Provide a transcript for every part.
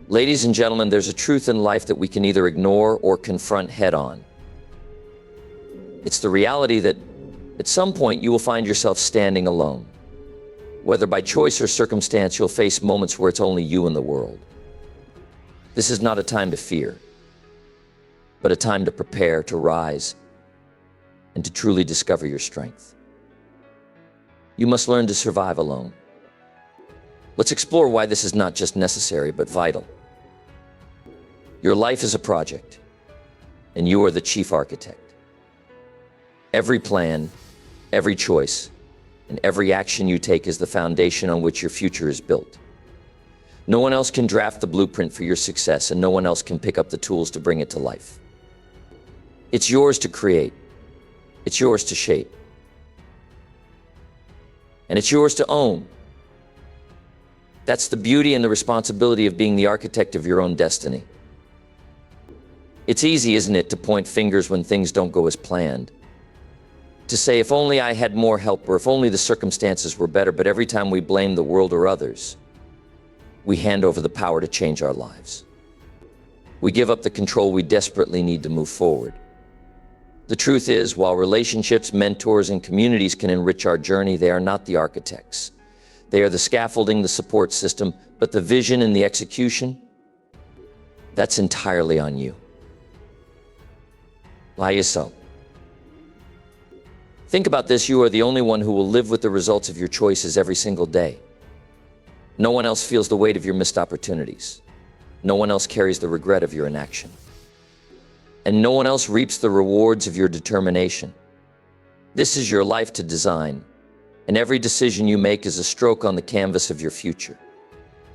Ladies and gentlemen, there's a truth in life that we can either ignore or confront head-on. It's the reality that at some point you will find yourself standing alone. Whether by choice or circumstance, you'll face moments where it's only you in the world. This is not a time to fear, but a time to prepare, to rise, and to truly discover your strength. You must learn to survive alone. Let's explore why this is not just necessary, but vital. Your life is a project, and you are the chief architect. Every plan, every choice, and every action you take is the foundation on which your future is built. No one else can draft the blueprint for your success, and no one else can pick up the tools to bring it to life. It's yours to create. It's yours to shape. And it's yours to own. That's the beauty and the responsibility of being the architect of your own destiny. It's easy, isn't it, to point fingers when things don't go as planned? To say, if only I had more help, or if only the circumstances were better, but every time we blame the world or others, we hand over the power to change our lives. We give up the control we desperately need to move forward. The truth is, while relationships, mentors, and communities can enrich our journey, they are not the architects. They are the scaffolding, the support system, but the vision and the execution, that's entirely on you. Why is so? Think about this, you are the only one who will live with the results of your choices every single day. No one else feels the weight of your missed opportunities. No one else carries the regret of your inaction. And no one else reaps the rewards of your determination. This is your life to design, and every decision you make is a stroke on the canvas of your future.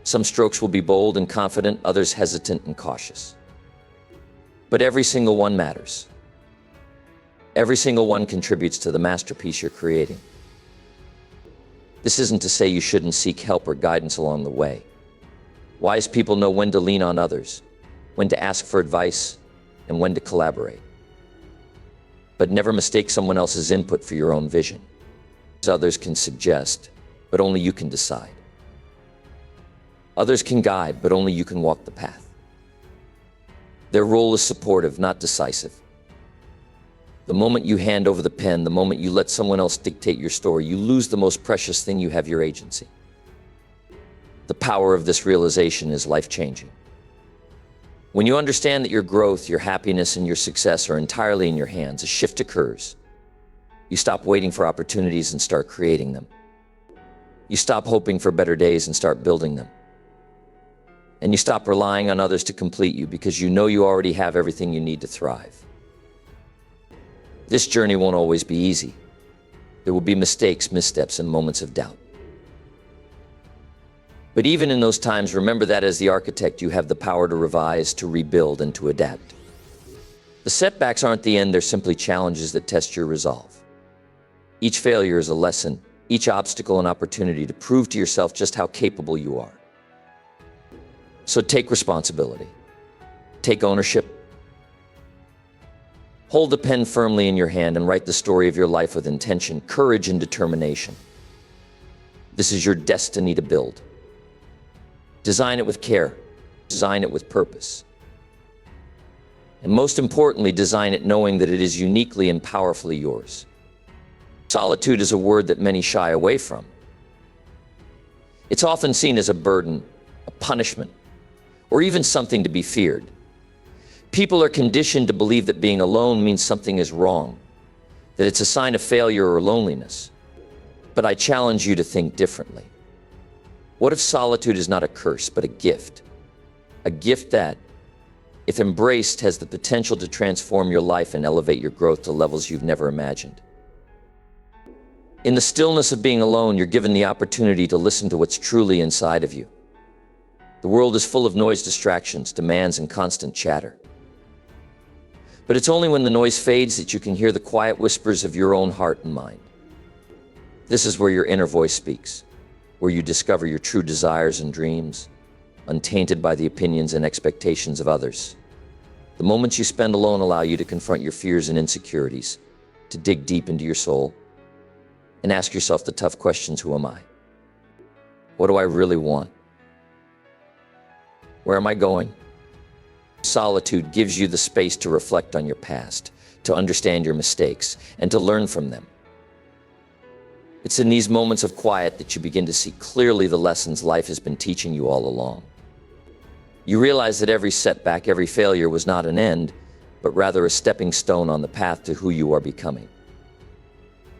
Some strokes will be bold and confident, others hesitant and cautious. But every single one matters. Every single one contributes to the masterpiece you're creating. This isn't to say you shouldn't seek help or guidance along the way. Wise people know when to lean on others, when to ask for advice, and when to collaborate. But never mistake someone else's input for your own vision. Others can suggest, but only you can decide. Others can guide, but only you can walk the path. Their role is supportive, not decisive. The moment you hand over the pen, the moment you let someone else dictate your story, you lose the most precious thing you have, your agency. The power of this realization is life-changing. When you understand that your growth, your happiness, and your success are entirely in your hands, a shift occurs. You stop waiting for opportunities and start creating them. You stop hoping for better days and start building them. And you stop relying on others to complete you because you know you already have everything you need to thrive. This journey won't always be easy. There will be mistakes, missteps, and moments of doubt. But even in those times, remember that as the architect, you have the power to revise, to rebuild, and to adapt. The setbacks aren't the end, they're simply challenges that test your resolve. Each failure is a lesson, each obstacle an opportunity to prove to yourself just how capable you are. So take responsibility. Take ownership. Hold the pen firmly in your hand and write the story of your life with intention, courage, and determination. This is your destiny to build. Design it with care. Design it with purpose. And most importantly, design it knowing that it is uniquely and powerfully yours. Solitude is a word that many shy away from. It's often seen as a burden, a punishment, or even something to be feared. People are conditioned to believe that being alone means something is wrong, that it's a sign of failure or loneliness. But I challenge you to think differently. What if solitude is not a curse, but a gift? A gift that, if embraced, has the potential to transform your life and elevate your growth to levels you've never imagined. In the stillness of being alone, you're given the opportunity to listen to what's truly inside of you. The world is full of noise, distractions, demands, and constant chatter. But it's only when the noise fades that you can hear the quiet whispers of your own heart and mind. This is where your inner voice speaks, where you discover your true desires and dreams, untainted by the opinions and expectations of others. The moments you spend alone allow you to confront your fears and insecurities, to dig deep into your soul, and ask yourself the tough questions: who am I? What do I really want? Where am I going? Solitude gives you the space to reflect on your past, to understand your mistakes, and to learn from them. It's in these moments of quiet that you begin to see clearly the lessons life has been teaching you all along. You realize that every setback, every failure was not an end, but rather a stepping stone on the path to who you are becoming.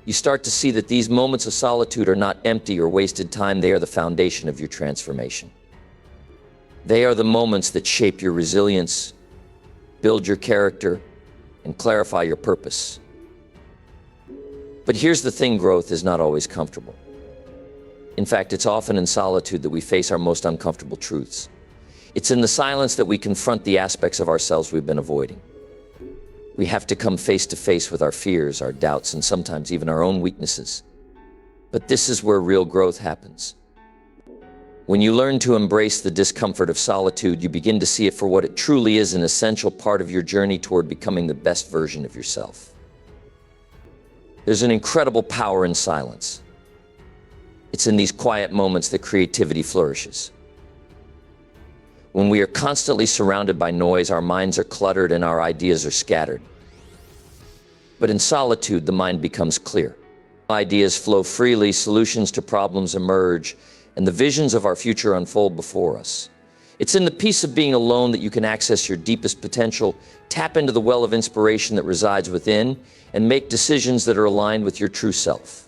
You start to see that these moments of solitude are not empty or wasted time. They are the foundation of your transformation. They are the moments that shape your resilience, build your character, and clarify your purpose. But here's the thing, growth is not always comfortable. In fact, it's often in solitude that we face our most uncomfortable truths. It's in the silence that we confront the aspects of ourselves we've been avoiding. We have to come face to face with our fears, our doubts, and sometimes even our own weaknesses. But this is where real growth happens. When you learn to embrace the discomfort of solitude, you begin to see it for what it truly is, an essential part of your journey toward becoming the best version of yourself. There's an incredible power in silence. It's in these quiet moments that creativity flourishes. When we are constantly surrounded by noise, our minds are cluttered and our ideas are scattered. But in solitude, the mind becomes clear. Ideas flow freely, solutions to problems emerge, and the visions of our future unfold before us. It's in the peace of being alone that you can access your deepest potential, tap into the well of inspiration that resides within, and make decisions that are aligned with your true self.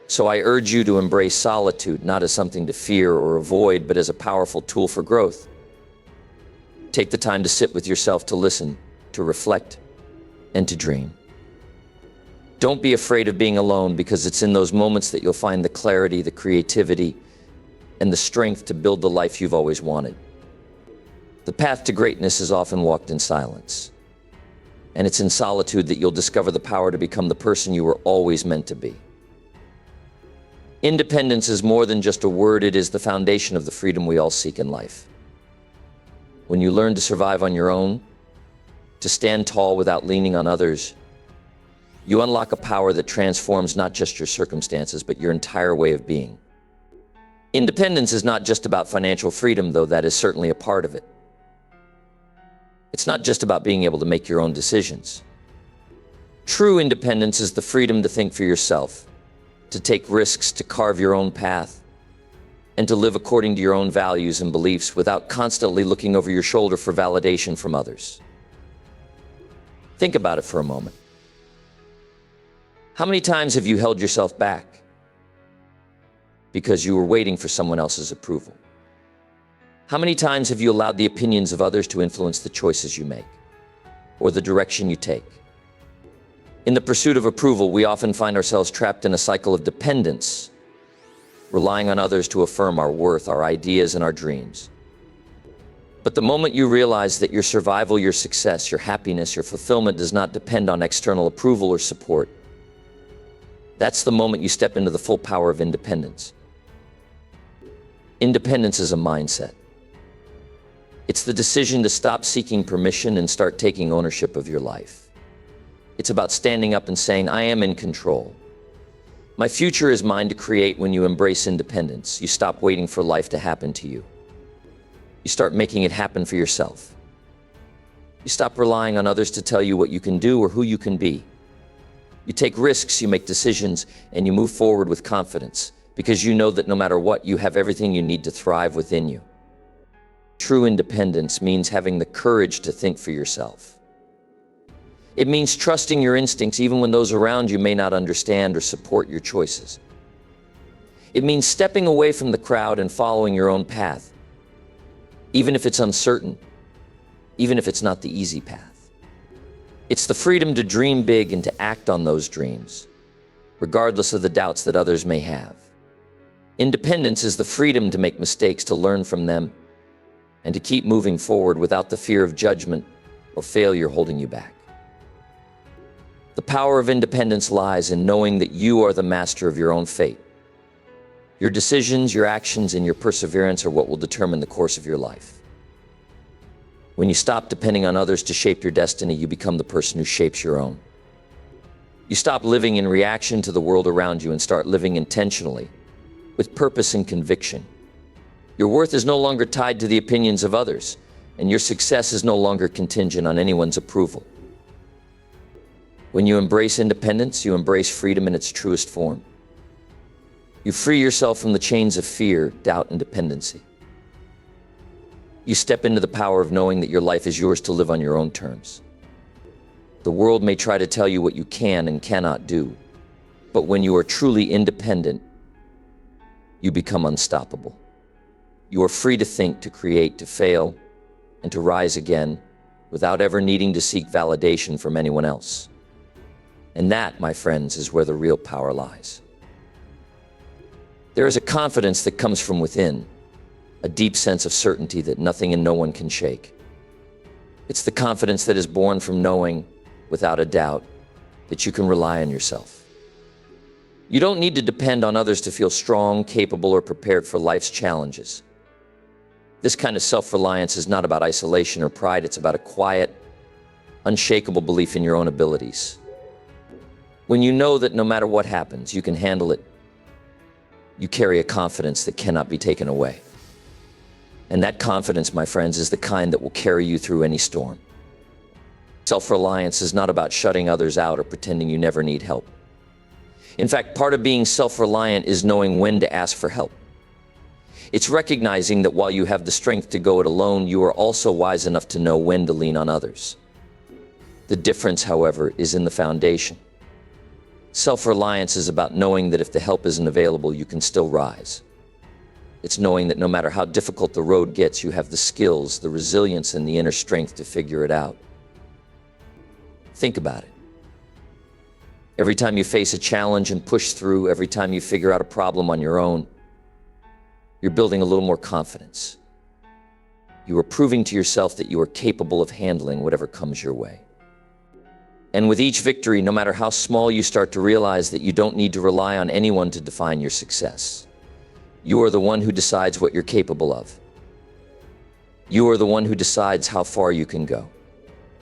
So I urge you to embrace solitude, not as something to fear or avoid, but as a powerful tool for growth. Take the time to sit with yourself, to listen, to reflect, and to dream. Don't be afraid of being alone, because it's in those moments that you'll find the clarity, the creativity, and the strength to build the life you've always wanted. The path to greatness is often walked in silence. And it's in solitude that you'll discover the power to become the person you were always meant to be. Independence is more than just a word, it is the foundation of the freedom we all seek in life. When you learn to survive on your own, to stand tall without leaning on others, you unlock a power that transforms not just your circumstances, but your entire way of being. Independence is not just about financial freedom, though that is certainly a part of it. It's not just about being able to make your own decisions. True independence is the freedom to think for yourself, to take risks, to carve your own path, and to live according to your own values and beliefs without constantly looking over your shoulder for validation from others. Think about it for a moment. How many times have you held yourself back because you were waiting for someone else's approval? How many times have you allowed the opinions of others to influence the choices you make or the direction you take? In the pursuit of approval, we often find ourselves trapped in a cycle of dependence, relying on others to affirm our worth, our ideas, and our dreams. But the moment you realize that your survival, your success, your happiness, your fulfillment does not depend on external approval or support, that's the moment you step into the full power of independence. Independence is a mindset. It's the decision to stop seeking permission and start taking ownership of your life. It's about standing up and saying, I am in control. My future is mine to create. When you embrace independence, you stop waiting for life to happen to you. You start making it happen for yourself. You stop relying on others to tell you what you can do or who you can be. You take risks, you make decisions, and you move forward with confidence, because you know that no matter what, you have everything you need to thrive within you. True independence means having the courage to think for yourself. It means trusting your instincts even when those around you may not understand or support your choices. It means stepping away from the crowd and following your own path, even if it's uncertain, even if it's not the easy path. It's the freedom to dream big and to act on those dreams, regardless of the doubts that others may have. Independence is the freedom to make mistakes, to learn from them, and to keep moving forward without the fear of judgment or failure holding you back. The power of independence lies in knowing that you are the master of your own fate. Your decisions, your actions, and your perseverance are what will determine the course of your life. When you stop depending on others to shape your destiny, you become the person who shapes your own. You stop living in reaction to the world around you and start living intentionally, with purpose and conviction. Your worth is no longer tied to the opinions of others, and your success is no longer contingent on anyone's approval. When you embrace independence, you embrace freedom in its truest form. You free yourself from the chains of fear, doubt, and dependency. You step into the power of knowing that your life is yours to live on your own terms. The world may try to tell you what you can and cannot do, but when you are truly independent, you become unstoppable. You are free to think, to create, to fail, and to rise again without ever needing to seek validation from anyone else. And that, my friends, is where the real power lies. There is a confidence that comes from within, a deep sense of certainty that nothing and no one can shake. It's the confidence that is born from knowing, without a doubt, that you can rely on yourself. You don't need to depend on others to feel strong, capable, or prepared for life's challenges. This kind of self-reliance is not about isolation or pride. It's about a quiet, unshakable belief in your own abilities. When you know that no matter what happens, you can handle it, you carry a confidence that cannot be taken away. And that confidence, my friends, is the kind that will carry you through any storm. Self-reliance is not about shutting others out or pretending you never need help. In fact, part of being self-reliant is knowing when to ask for help. It's recognizing that while you have the strength to go it alone, you are also wise enough to know when to lean on others. The difference, however, is in the foundation. Self-reliance is about knowing that if the help isn't available, you can still rise. It's knowing that no matter how difficult the road gets, you have the skills, the resilience, and the inner strength to figure it out. Think about it. Every time you face a challenge and push through, every time you figure out a problem on your own, you're building a little more confidence. You are proving to yourself that you are capable of handling whatever comes your way. And with each victory, no matter how small, you start to realize that you don't need to rely on anyone to define your success. You are the one who decides what you're capable of. You are the one who decides how far you can go.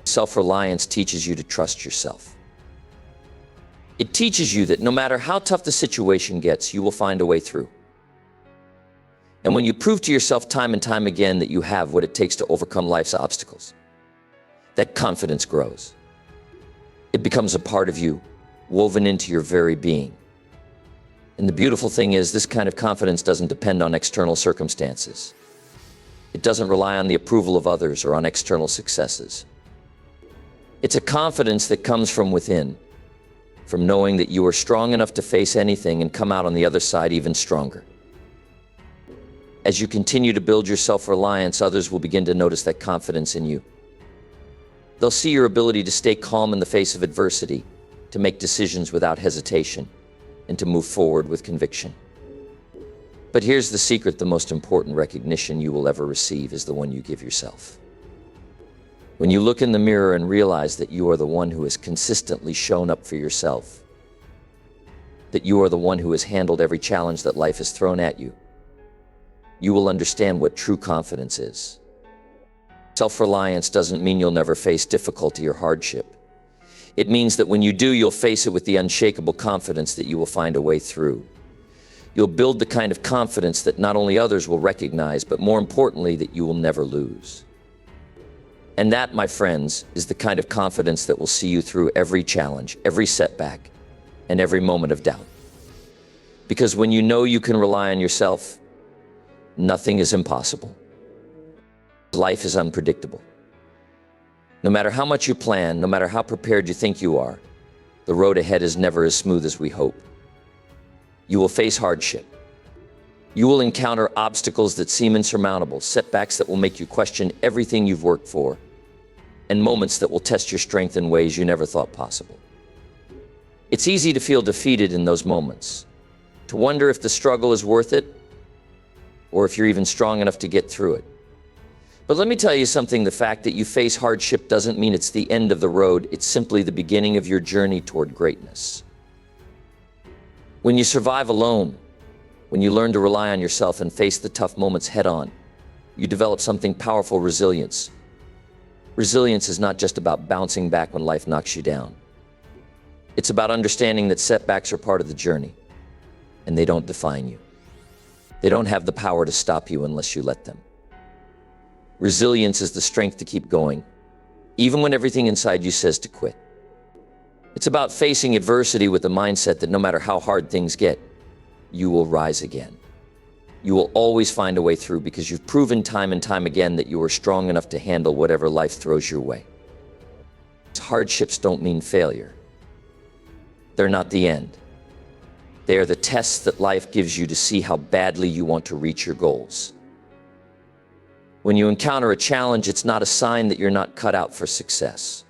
Self-reliance teaches you to trust yourself. It teaches you that no matter how tough the situation gets, you will find a way through. And when you prove to yourself time and time again that you have what it takes to overcome life's obstacles, that confidence grows. It becomes a part of you, woven into your very being. And the beautiful thing is, this kind of confidence doesn't depend on external circumstances. It doesn't rely on the approval of others or on external successes. It's a confidence that comes from within, from knowing that you are strong enough to face anything and come out on the other side even stronger. As you continue to build your self-reliance, others will begin to notice that confidence in you. They'll see your ability to stay calm in the face of adversity, to make decisions without hesitation, and to move forward with conviction. But here's the secret: the most important recognition you will ever receive is the one you give yourself. When you look in the mirror and realize that you are the one who has consistently shown up for yourself, that you are the one who has handled every challenge that life has thrown at you, you will understand what true confidence is. Self-reliance doesn't mean you'll never face difficulty or hardship. It means that when you do, you'll face it with the unshakable confidence that you will find a way through. You'll build the kind of confidence that not only others will recognize, but more importantly, that you will never lose. And that, my friends, is the kind of confidence that will see you through every challenge, every setback, and every moment of doubt. Because when you know you can rely on yourself, nothing is impossible. Life is unpredictable. No matter how much you plan, no matter how prepared you think you are, the road ahead is never as smooth as we hope. You will face hardship. You will encounter obstacles that seem insurmountable, setbacks that will make you question everything you've worked for, and moments that will test your strength in ways you never thought possible. It's easy to feel defeated in those moments, to wonder if the struggle is worth it, or if you're even strong enough to get through it. But let me tell you something: the fact that you face hardship doesn't mean it's the end of the road. It's simply the beginning of your journey toward greatness. When you survive alone, when you learn to rely on yourself and face the tough moments head on, you develop something powerful: resilience. Resilience is not just about bouncing back when life knocks you down. It's about understanding that setbacks are part of the journey, and they don't define you. They don't have the power to stop you unless you let them. Resilience is the strength to keep going, even when everything inside you says to quit. It's about facing adversity with the mindset that no matter how hard things get, you will rise again. You will always find a way through because you've proven time and time again that you are strong enough to handle whatever life throws your way. Hardships don't mean failure. They're not the end. They are the tests that life gives you to see how badly you want to reach your goals. When you encounter a challenge, it's not a sign that you're not cut out for success.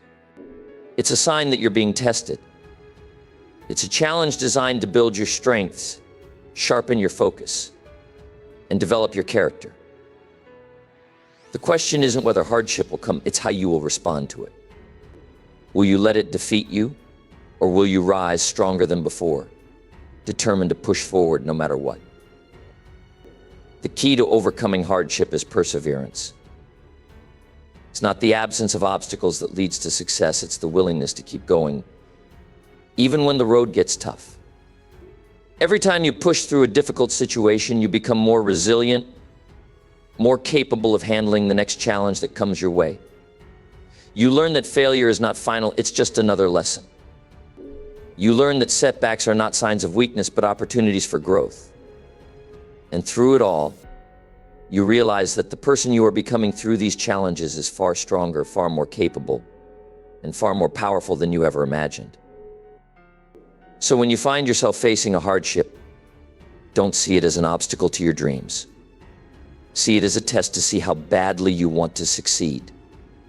It's a sign that you're being tested. It's a challenge designed to build your strengths, sharpen your focus, and develop your character. The question isn't whether hardship will come, it's how you will respond to it. Will you let it defeat you, or will you rise stronger than before, determined to push forward no matter what? The key to overcoming hardship is perseverance. It's not the absence of obstacles that leads to success, it's the willingness to keep going, even when the road gets tough. Every time you push through a difficult situation, you become more resilient, more capable of handling the next challenge that comes your way. You learn that failure is not final, it's just another lesson. You learn that setbacks are not signs of weakness, but opportunities for growth. And through it all, you realize that the person you are becoming through these challenges is far stronger, far more capable, and far more powerful than you ever imagined. So when you find yourself facing a hardship, don't see it as an obstacle to your dreams. See it as a test to see how badly you want to succeed,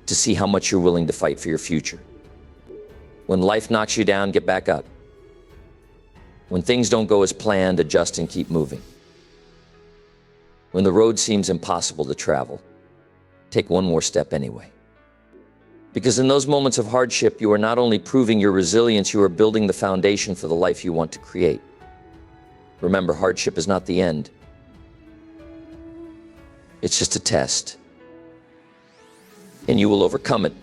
to see how much you're willing to fight for your future. When life knocks you down, get back up. When things don't go as planned, adjust and keep moving. When the road seems impossible to travel, take one more step anyway. Because in those moments of hardship, you are not only proving your resilience, you are building the foundation for the life you want to create. Remember, hardship is not the end. It's just a test. And you will overcome it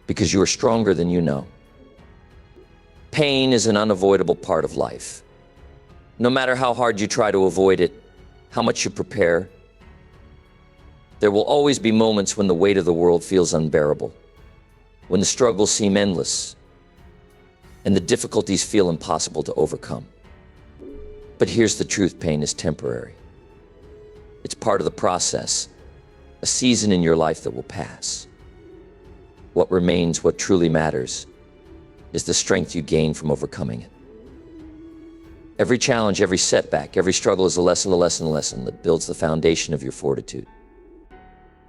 because you are stronger than you know. Pain is an unavoidable part of life. No matter how hard you try to avoid it, how much you prepare, there will always be moments when the weight of the world feels unbearable, when the struggles seem endless, and the difficulties feel impossible to overcome. But here's the truth, pain is temporary. It's part of the process, a season in your life that will pass. What remains, what truly matters, is the strength you gain from overcoming it. Every challenge, every setback, every struggle is a lesson that builds the foundation of your fortitude.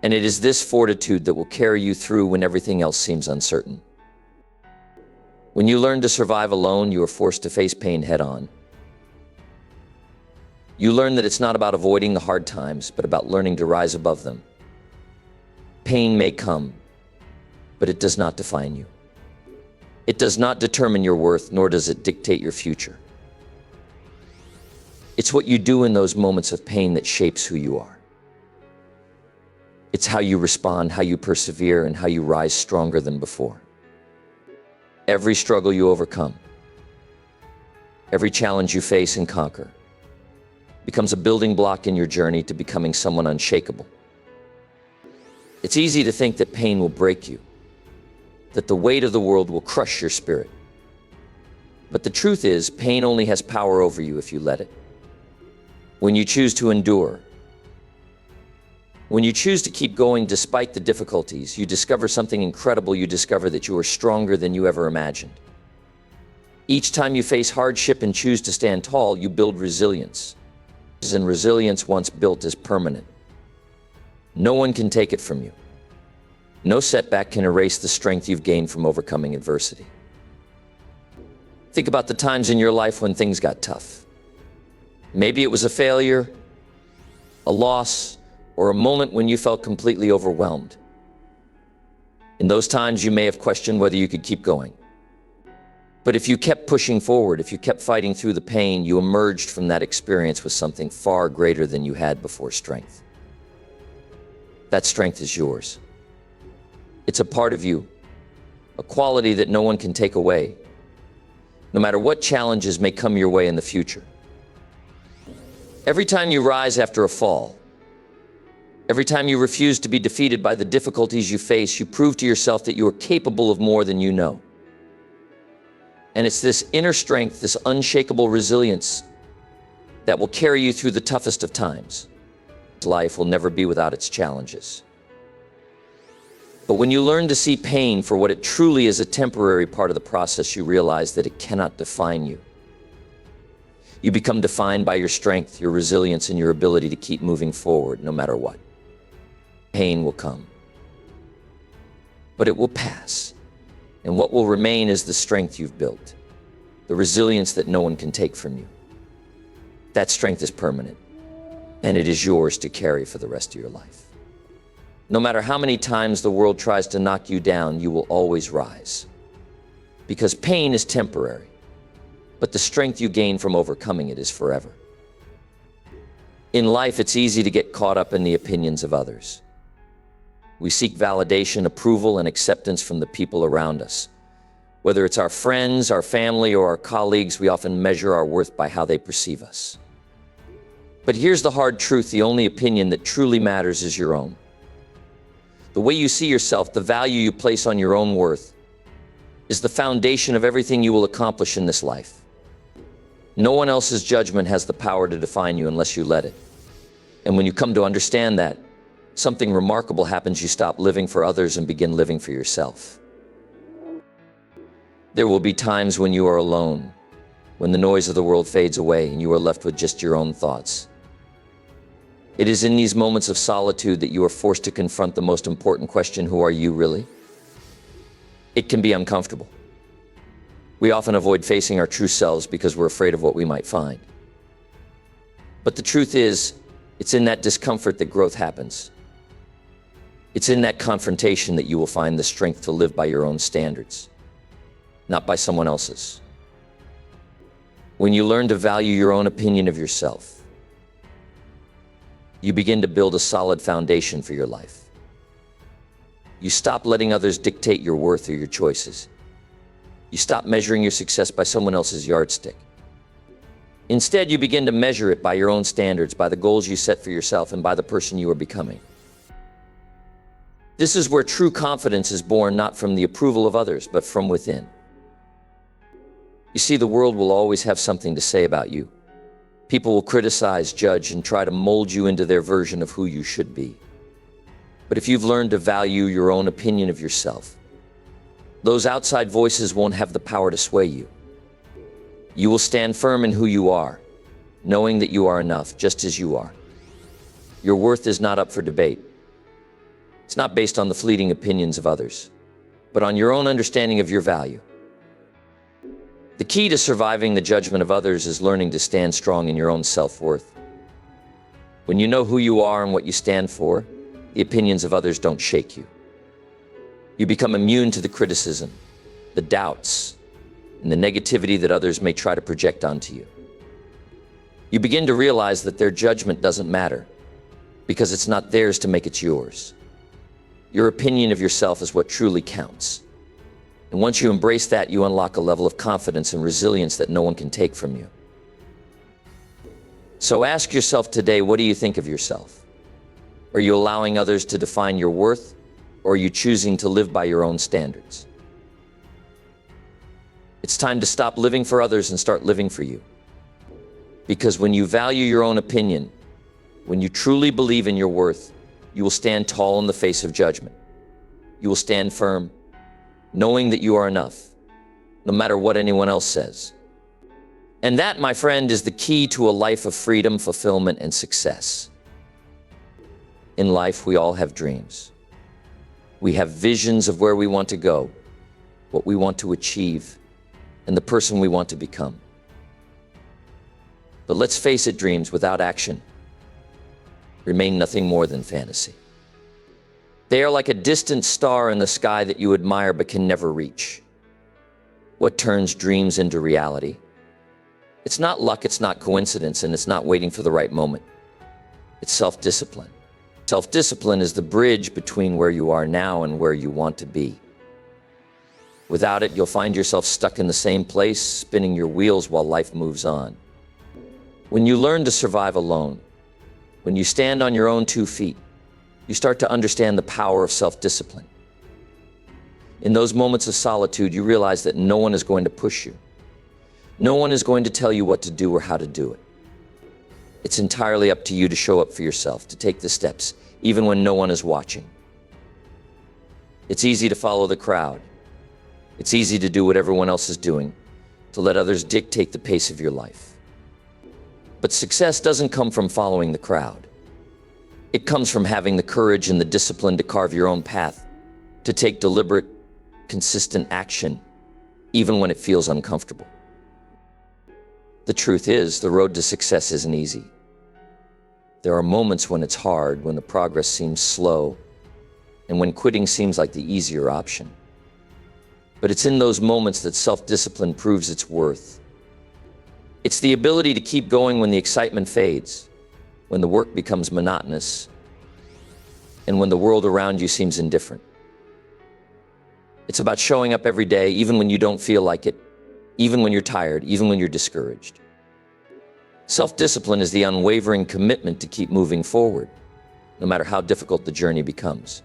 And it is this fortitude that will carry you through when everything else seems uncertain. When you learn to survive alone, you are forced to face pain head-on. You learn that it's not about avoiding the hard times, but about learning to rise above them. Pain may come, but it does not define you. It does not determine your worth, nor does it dictate your future. It's what you do in those moments of pain that shapes who you are. It's how you respond, how you persevere, and how you rise stronger than before. Every struggle you overcome, every challenge you face and conquer, becomes a building block in your journey to becoming someone unshakable. It's easy to think that pain will break you, that the weight of the world will crush your spirit. But the truth is, pain only has power over you if you let it. When you choose to endure, when you choose to keep going despite the difficulties, you discover something incredible. You discover that you are stronger than you ever imagined. Each time you face hardship and choose to stand tall, you build resilience. And resilience, once built, is permanent. No one can take it from you. No setback can erase the strength you've gained from overcoming adversity. Think about the times in your life when things got tough. Maybe it was a failure, a loss, or a moment when you felt completely overwhelmed. In those times, you may have questioned whether you could keep going. But if you kept pushing forward, if you kept fighting through the pain, you emerged from that experience with something far greater than you had before: strength. That strength is yours. It's a part of you, a quality that no one can take away, no matter what challenges may come your way in the future. Every time you rise after a fall, every time you refuse to be defeated by the difficulties you face, you prove to yourself that you are capable of more than you know. And it's this inner strength, this unshakable resilience that will carry you through the toughest of times. Life will never be without its challenges. But when you learn to see pain for what it truly is, a temporary part of the process, you realize that it cannot define you. You become defined by your strength, your resilience, and your ability to keep moving forward no matter what. Pain will come, but it will pass. And what will remain is the strength you've built, the resilience that no one can take from you. That strength is permanent, and it is yours to carry for the rest of your life. No matter how many times the world tries to knock you down, you will always rise. Because pain is temporary, but the strength you gain from overcoming it is forever. In life, it's easy to get caught up in the opinions of others. We seek validation, approval, and acceptance from the people around us. Whether it's our friends, our family, or our colleagues, we often measure our worth by how they perceive us. But here's the hard truth: the only opinion that truly matters is your own. The way you see yourself, the value you place on your own worth, is the foundation of everything you will accomplish in this life. No one else's judgment has the power to define you unless you let it. And when you come to understand that, something remarkable happens. You stop living for others and begin living for yourself. There will be times when you are alone, when the noise of the world fades away and you are left with just your own thoughts. It is in these moments of solitude that you are forced to confront the most important question: who are you really? It can be uncomfortable. We often avoid facing our true selves because we're afraid of what we might find. But the truth is, it's in that discomfort that growth happens. It's in that confrontation that you will find the strength to live by your own standards, not by someone else's. When you learn to value your own opinion of yourself, you begin to build a solid foundation for your life. You stop letting others dictate your worth or your choices. You stop measuring your success by someone else's yardstick. Instead, you begin to measure it by your own standards, by the goals you set for yourself, and by the person you are becoming. This is where true confidence is born, not from the approval of others, but from within. You see, the world will always have something to say about you. People will criticize, judge, and try to mold you into their version of who you should be. But if you've learned to value your own opinion of yourself, those outside voices won't have the power to sway you. You will stand firm in who you are, knowing that you are enough just as you are. Your worth is not up for debate. It's not based on the fleeting opinions of others, but on your own understanding of your value. The key to surviving the judgment of others is learning to stand strong in your own self-worth. When you know who you are and what you stand for, the opinions of others don't shake you. You become immune to the criticism, the doubts, and the negativity that others may try to project onto you. You begin to realize that their judgment doesn't matter, because it's not theirs to make it yours. Your opinion of yourself is what truly counts. And once you embrace that, you unlock a level of confidence and resilience that no one can take from you. So ask yourself today, what do you think of yourself? Are you allowing others to define your worth, or are you choosing to live by your own standards? It's time to stop living for others and start living for you. Because when you value your own opinion, when you truly believe in your worth, you will stand tall in the face of judgment. You will stand firm, knowing that you are enough, no matter what anyone else says. And that, my friend, is the key to a life of freedom, fulfillment, and success. In life, we all have dreams. We have visions of where we want to go, what we want to achieve, and the person we want to become. But let's face it, dreams without action remain nothing more than fantasy. They are like a distant star in the sky that you admire but can never reach. What turns dreams into reality? It's not luck, it's not coincidence, and it's not waiting for the right moment. It's self-discipline. Self-discipline is the bridge between where you are now and where you want to be. Without it, you'll find yourself stuck in the same place, spinning your wheels while life moves on. When you learn to survive alone, when you stand on your own 2 feet, you start to understand the power of self-discipline. In those moments of solitude, you realize that no one is going to push you. No one is going to tell you what to do or how to do it. It's entirely up to you to show up for yourself, to take the steps, even when no one is watching. It's easy to follow the crowd. It's easy to do what everyone else is doing, to let others dictate the pace of your life. But success doesn't come from following the crowd. It comes from having the courage and the discipline to carve your own path, to take deliberate, consistent action, even when it feels uncomfortable. The truth is, the road to success isn't easy. There are moments when it's hard, when the progress seems slow, and when quitting seems like the easier option. But it's in those moments that self-discipline proves its worth. It's the ability to keep going when the excitement fades, when the work becomes monotonous, and when the world around you seems indifferent. It's about showing up every day, even when you don't feel like it, even when you're tired, even when you're discouraged. Self-discipline is the unwavering commitment to keep moving forward, no matter how difficult the journey becomes.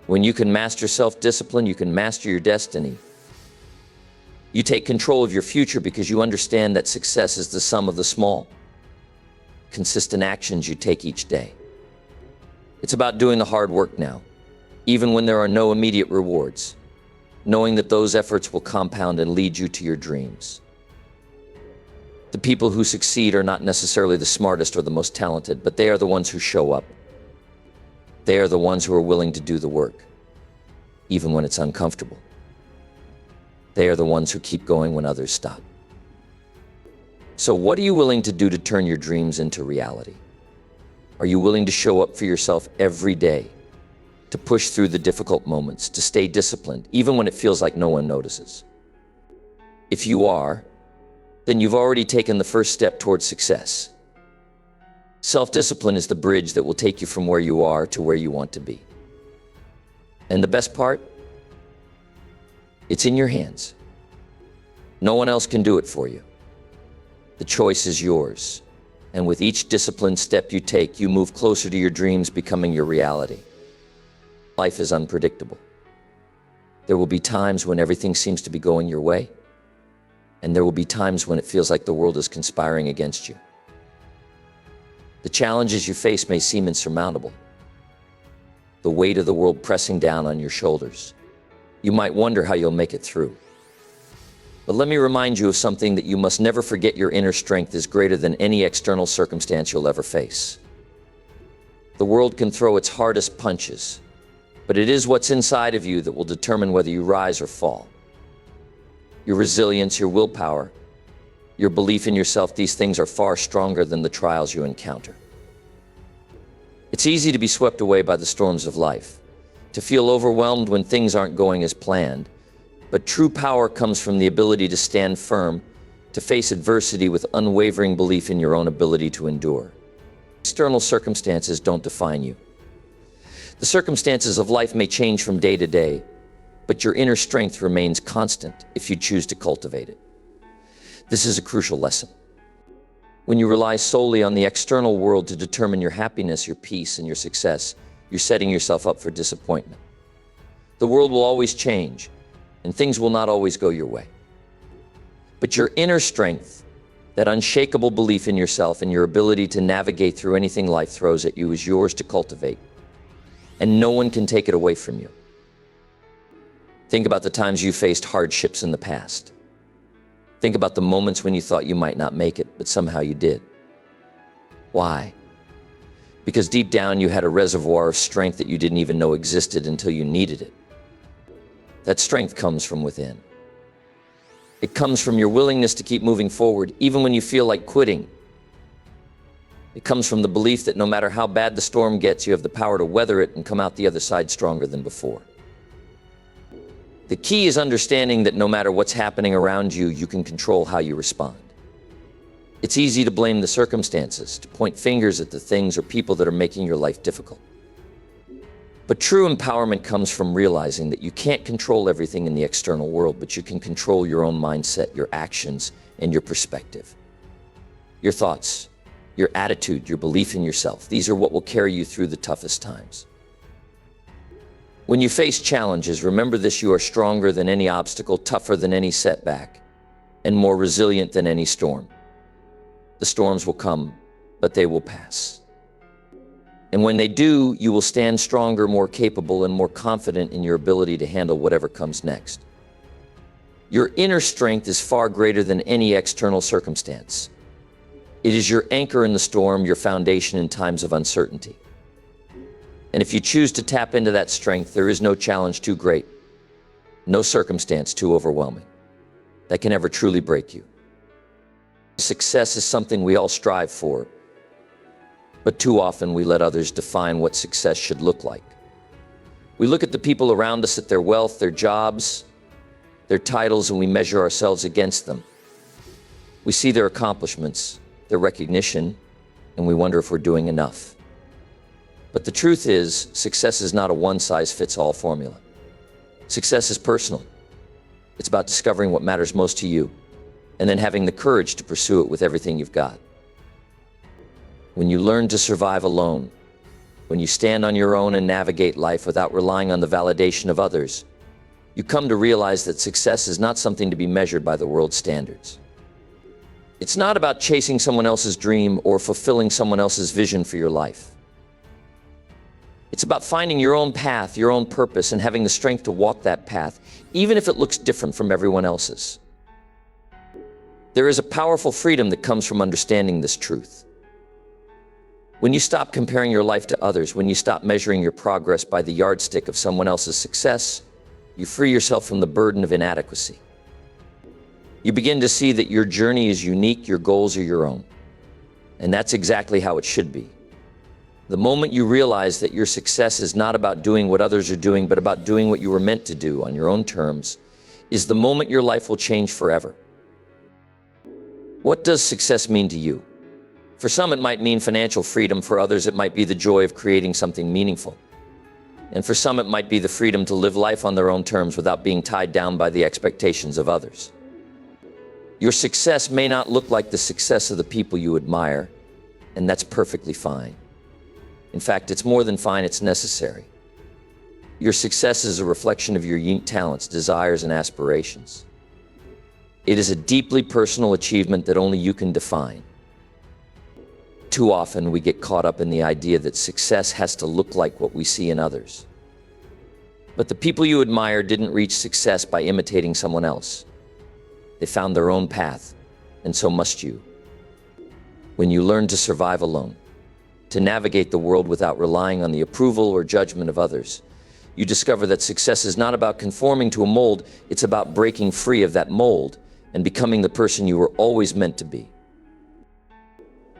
When you can master self-discipline, you can master your destiny. You take control of your future because you understand that success is the sum of the small, consistent actions you take each day. It's about doing the hard work now, even when there are no immediate rewards, knowing that those efforts will compound and lead you to your dreams. The people who succeed are not necessarily the smartest or the most talented, but they are the ones who show up. They are the ones who are willing to do the work, even when it's uncomfortable. They are the ones who keep going when others stop. So what are you willing to do to turn your dreams into reality? Are you willing to show up for yourself every day, to push through the difficult moments, to stay disciplined, even when it feels like no one notices? If you are, then you've already taken the first step towards success. Self-discipline is the bridge that will take you from where you are to where you want to be. And the best part? It's in your hands. No one else can do it for you. The choice is yours. And with each disciplined step you take, you move closer to your dreams becoming your reality. Life is unpredictable. There will be times when everything seems to be going your way, and there will be times when it feels like the world is conspiring against you. The challenges you face may seem insurmountable, the weight of the world pressing down on your shoulders. You might wonder how you'll make it through. But let me remind you of something that you must never forget: your inner strength is greater than any external circumstance you'll ever face. The world can throw its hardest punches, but it is what's inside of you that will determine whether you rise or fall. Your resilience, your willpower, your belief in yourself, these things are far stronger than the trials you encounter. It's easy to be swept away by the storms of life, to feel overwhelmed when things aren't going as planned, but true power comes from the ability to stand firm, to face adversity with unwavering belief in your own ability to endure. External circumstances don't define you. The circumstances of life may change from day to day, but your inner strength remains constant if you choose to cultivate it. This is a crucial lesson. When you rely solely on the external world to determine your happiness, your peace, and your success, you're setting yourself up for disappointment. The world will always change, and things will not always go your way. But your inner strength, that unshakable belief in yourself and your ability to navigate through anything life throws at you, is yours to cultivate, and no one can take it away from you. Think about the times you faced hardships in the past. Think about the moments when you thought you might not make it, but somehow you did. Why? Because deep down you had a reservoir of strength that you didn't even know existed until you needed it. That strength comes from within. It comes from your willingness to keep moving forward, even when you feel like quitting. It comes from the belief that no matter how bad the storm gets, you have the power to weather it and come out the other side stronger than before. The key is understanding that no matter what's happening around you, you can control how you respond. It's easy to blame the circumstances, to point fingers at the things or people that are making your life difficult. But true empowerment comes from realizing that you can't control everything in the external world, but you can control your own mindset, your actions, and your perspective. your thoughts, your attitude, your belief in yourself. These are what will carry you through the toughest times. When you face challenges, remember this: you are stronger than any obstacle, tougher than any setback, and more resilient than any storm. The storms will come, but they will pass. And when they do, you will stand stronger, more capable, and more confident in your ability to handle whatever comes next. Your inner strength is far greater than any external circumstance. It is your anchor in the storm, your foundation in times of uncertainty. And if you choose to tap into that strength, there is no challenge too great, no circumstance too overwhelming that can ever truly break you. Success is something we all strive for, but too often we let others define what success should look like. We look at the people around us, at their wealth, their jobs, their titles, and we measure ourselves against them. We see their accomplishments, their recognition, and we wonder if we're doing enough. But the truth is, success is not a one-size-fits-all formula. Success is personal. It's about discovering what matters most to you, and then having the courage to pursue it with everything you've got. When you learn to survive alone, when you stand on your own and navigate life without relying on the validation of others, you come to realize that success is not something to be measured by the world's standards. It's not about chasing someone else's dream or fulfilling someone else's vision for your life. It's about finding your own path, your own purpose, and having the strength to walk that path, even if it looks different from everyone else's. There is a powerful freedom that comes from understanding this truth. When you stop comparing your life to others, when you stop measuring your progress by the yardstick of someone else's success, you free yourself from the burden of inadequacy. You begin to see that your journey is unique, your goals are your own. And that's exactly how it should be. The moment you realize that your success is not about doing what others are doing, but about doing what you were meant to do on your own terms, is the moment your life will change forever. What does success mean to you? For some, it might mean financial freedom. For others, it might be the joy of creating something meaningful. And for some, it might be the freedom to live life on their own terms without being tied down by the expectations of others. Your success may not look like the success of the people you admire, and that's perfectly fine. In fact, it's more than fine, it's necessary. Your success is a reflection of your unique talents, desires, and aspirations. It is a deeply personal achievement that only you can define. Too often, we get caught up in the idea that success has to look like what we see in others. But the people you admire didn't reach success by imitating someone else. They found their own path, and so must you. When you learn to survive alone, to navigate the world without relying on the approval or judgment of others, you discover that success is not about conforming to a mold, it's about breaking free of that mold and becoming the person you were always meant to be.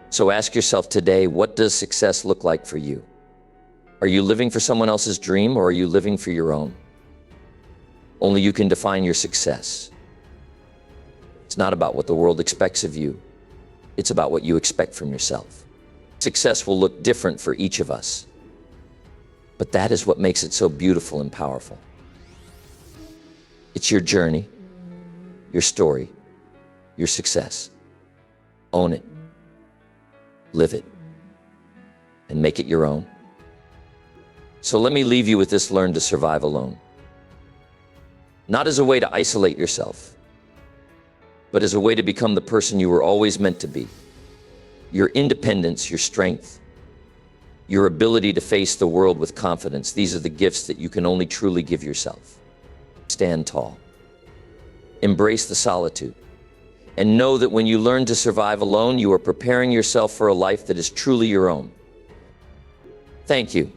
So ask yourself today, what does success look like for you? Are you living for someone else's dream, or are you living for your own? Only you can define your success. It's not about what the world expects of you. It's about what you expect from yourself. Success will look different for each of us, but that is what makes it so beautiful and powerful. It's your journey, your story, your success. Own it, live it, and make it your own. So let me leave you with this: learn to survive alone. Not as a way to isolate yourself, but as a way to become the person you were always meant to be. Your independence, your strength, your ability to face the world with confidence, these are the gifts that you can only truly give yourself. Stand tall. Embrace the solitude. And know that when you learn to survive alone, you are preparing yourself for a life that is truly your own. Thank you